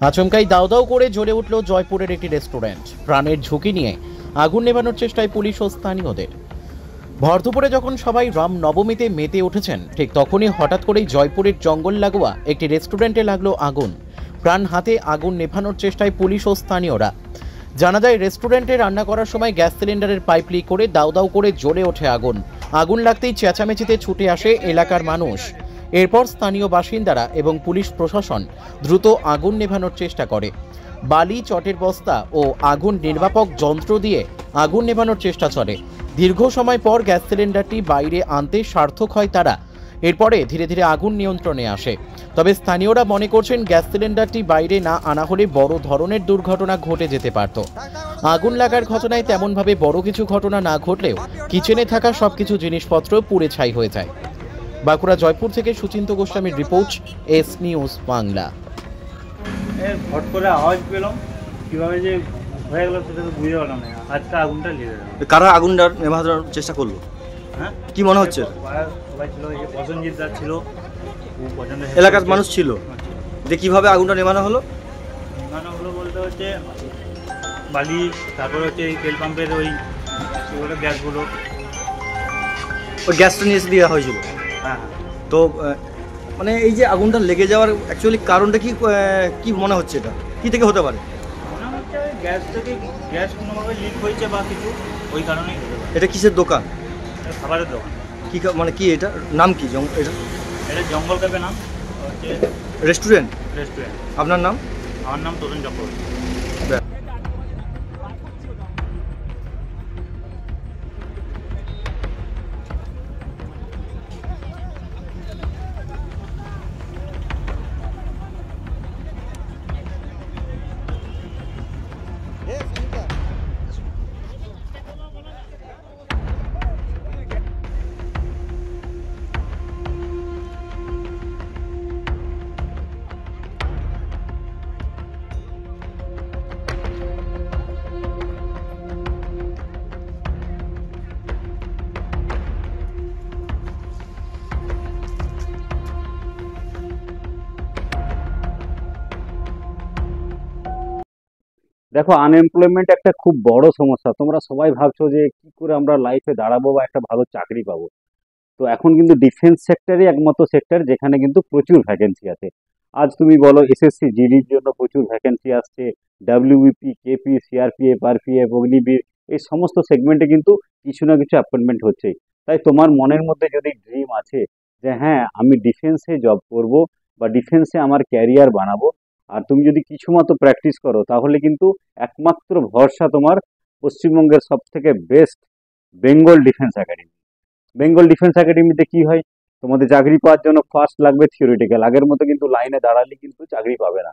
আচমকাই দাউ দাউ করে জ্বলে উঠল জয়পুরের একটি রেস্টুরেন্ট। প্রাণের ঝুঁকি নিয়ে আগুন নেভানোর চেষ্টায় পুলিশ ও স্থানীয়দের। ভর দুপুরে যখন সবাই রাম নবমীতে মেতে উঠেছেন, ঠিক তখনই হঠাৎ করেই জয়পুরের জঙ্গল লাগোয়া একটি রেস্টুরেন্টে লাগলো আগুন। প্রাণ হাতে আগুন নেভানোর চেষ্টায় পুলিশ ও স্থানীয়রা। জানা যায়, রেস্টুরেন্টে রান্না করার সময় গ্যাস সিলিন্ডারের পাইপ লিক করে দাউ দাউ করে জ্বলে ওঠে আগুন। আগুন লাগতেই চেঁচামেচিতে ছুটে আসে এলাকার মানুষ। এরপর স্থানীয় বাসিন্দারা এবং পুলিশ প্রশাসন দ্রুত আগুন নেভানোর চেষ্টা করে। বালি, চটের বস্তা ও আগুন নির্বাপক যন্ত্র দিয়ে আগুন নেভানোর চেষ্টা চলে। দীর্ঘ সময় পর গ্যাস সিলিন্ডারটি বাইরে আনতে সার্থক হয় তারা। এরপরে ধীরে ধীরে আগুন নিয়ন্ত্রণে আসে। তবে স্থানীয়রা মনে করছেন, গ্যাস সিলিন্ডারটি বাইরে না আনা হলে বড় ধরনের দুর্ঘটনা ঘটে যেতে পারত। আগুন লাগার ঘটনায় তেমনভাবে বড় কিছু ঘটনা না ঘটলেও কিচেনে থাকা সবকিছু জিনিসপত্র পুড়ে ছাই হয়ে যায়। বাঁকুড়া জয়পুর থেকে সুচিন্ত গোস্বামীর report, S news Bangla. Hot করে আওয়াজ পেলাম, কিভাবে যে হয়ে গেল সেটা তো বুঝতে পারলাম না। আজকে আগুনটা লেগে গেল। কারা আগুনটা নেভানোর চেষ্টা করলো? হ্যাঁ, কি মনে হচ্ছে? সবাই ছিল, এই যে প্রসেনজিৎ দা ছিল, ও প্রচন্ড এলাকার মানুষ ছিল, যে কিভাবে আগুনটা নেভানো হলো? নেভানো হলো বলতে হচ্ছে বালি, তারপরে হচ্ছে এই তেল পাম্পের ওই গ্যাসগুলো। ওই গ্যাসটা নিয়ে এসে দেওয়া হয়েছিল। হ্যাঁ, তো মানে এই যে আগুনটা লেগে যাওয়ার অ্যাকচুয়ালি কারণটা কি, কি মনে হচ্ছে? এটা কি থেকে হতে পারে? মনে হচ্ছে গ্যাস থেকে, গ্যাস কোনোভাবে লিক হয়েছে বা কিছু, ওই কারণেই হতে পারে। এটা কিসের দোকান? এটা খাবারের দোকান। কি মানে কি এটা নাম কি? এটা এটা জঙ্গল ক্যাফে নাম, হচ্ছে রেস্টুরেন্ট। রেস্টুরেন্ট। আপনার নাম? আমার নাম তরুণ চক্রবর্তী। দেখো, আনএমপ্লয়মেন্ট একটা খুব বড় সমস্যা। তোমরা সবাই ভাবছো যে কি করে আমরা লাইফে দাঁড়াবো বা একটা ভালো চাকরি পাবো। তো এখন কিন্তু ডিফেন্স সেক্টরই একমাত্র সেক্টর যেখানে কিন্তু প্রচুর ভ্যাকেন্সি আছে। আজ তুমি বলো, এসএসসি জিডির জন্য প্রচুর ভ্যাকেন্সি আসছে। WBP, KP, CRPF, RPF, Agniveer, এই সমস্ত সেগমেন্টে কিন্তু কিছু না কিছু অ্যাপয়েন্টমেন্ট হচ্ছেই। তাই তোমার মনের মধ্যে যদি ড্রিম আছে যে হ্যাঁ আমি ডিফেন্সে জব করব বা ডিফেন্সে আমার ক্যারিয়ার বানাবো, আর তুমি যদি কিছু মতো প্র্যাকটিস করো, তাহলে কিন্তু একমাত্র ভরসা তোমার পশ্চিমবঙ্গের সব থেকে best Bengal defence academy. Bengal defence একাডেমিতে কি হয়, তোমাদের চাকরি পাওয়ার জন্য ফার্স্ট লাগবে থিওরিটিক্যাল। আগের মতো কিন্তু লাইনে দাঁড়ালে কিন্তু চাকরি পাবে না।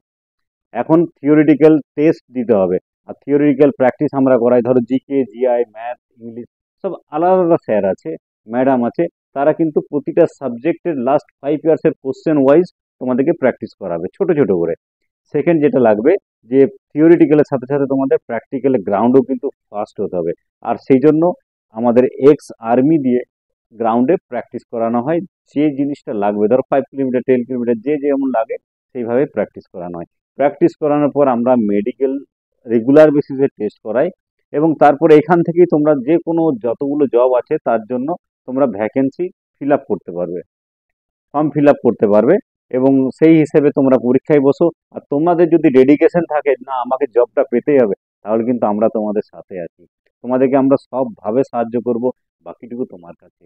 এখন থিওরিটিক্যাল টেস্ট দিতে হবে, আর থিওরিটিক্যাল প্র্যাকটিস আমরা করাই। ধরো জিকে, জিআই, ম্যাথ, ইংলিশ, সব আলাদা আলাদা স্যার আছে, ম্যাডাম আছে। তারা কিন্তু প্রতিটা সাবজেক্টের লাস্ট 5 ইয়ার্সের কোশ্চেন ওয়াইজ তোমাদেরকে প্র্যাকটিস করাবে ছোট ছোট করে। সেকেন্ড যেটা লাগবে, যে থিওরিটিক্যালের সাথে সাথে তোমাদের প্র্যাকটিক্যালের গ্রাউন্ডও কিন্তু ফার্স্ট হতে হবে। আর সেই জন্য আমাদের এক্স আর্মি দিয়ে গ্রাউন্ডে প্র্যাকটিস করানো হয়। যে জিনিসটা লাগবে, ধরো 5 কিলোমিটার, 10 কিলোমিটার, যে যেমন লাগে সেইভাবে প্র্যাকটিস করানো হয়। প্র্যাকটিস করানোর পর আমরা মেডিকেল রেগুলার বেসিসে টেস্ট করাই, এবং তারপরে এখান থেকেই তোমরা যে কোনো যতগুলো জব আছে তার জন্য তোমরা ভ্যাকেন্সি ফিল আপ করতে পারবে, ফর্ম ফিল আপ করতে পারবে, এবং সেই হিসেবে তোমরা পরীক্ষায় বসো। আর তোমাদের যদি ডেডিকেশন থাকে না আমাকে জবটা পেতেই হবে, তাহলে কিন্তু আমরা তোমাদের সাথে আছি। তোমাদেরকে আমরা সবভাবে সাহায্য করব, বাকিটুকু তোমার কাছে।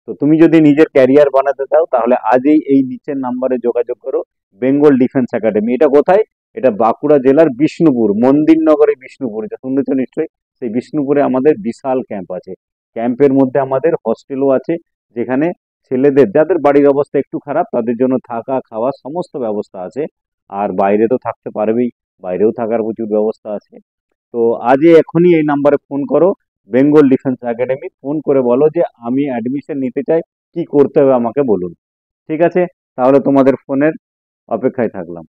তো তুমি যদি নিজের ক্যারিয়ার বানাতে চাও, তাহলে আজই এই নিচের নাম্বারে যোগাযোগ করো। Bengal defence academy. এটা কোথায়? এটা বাঁকুড়া জেলার বিষ্ণুপুর, মন্দিরনগরে বিষ্ণুপুর, এটা শুনেছো নিশ্চয়ই। সেই বিষ্ণুপুরে আমাদের বিশাল ক্যাম্প আছে। ক্যাম্পের মধ্যে আমাদের হস্টেলও আছে, যেখানে ছেলেদের যাদের বাড়ির অবস্থা একটু খারাপ তাদের জন্য থাকা খাওয়া সমস্ত ব্যবস্থা আছে। আর বাইরে তো থাকতে পারবেই, বাইরেও থাকার প্রচুর ব্যবস্থা আছে। তো আজই এখনই এই নাম্বারে ফোন করো, বেঙ্গল ডিফেন্স একাডেমি। ফোন করে বলো যে আমি অ্যাডমিশন নিতে চাই, কি করতে হবে আমাকে বলুন। ঠিক আছে, তাহলে তোমাদের ফোনের অপেক্ষায় থাকলাম।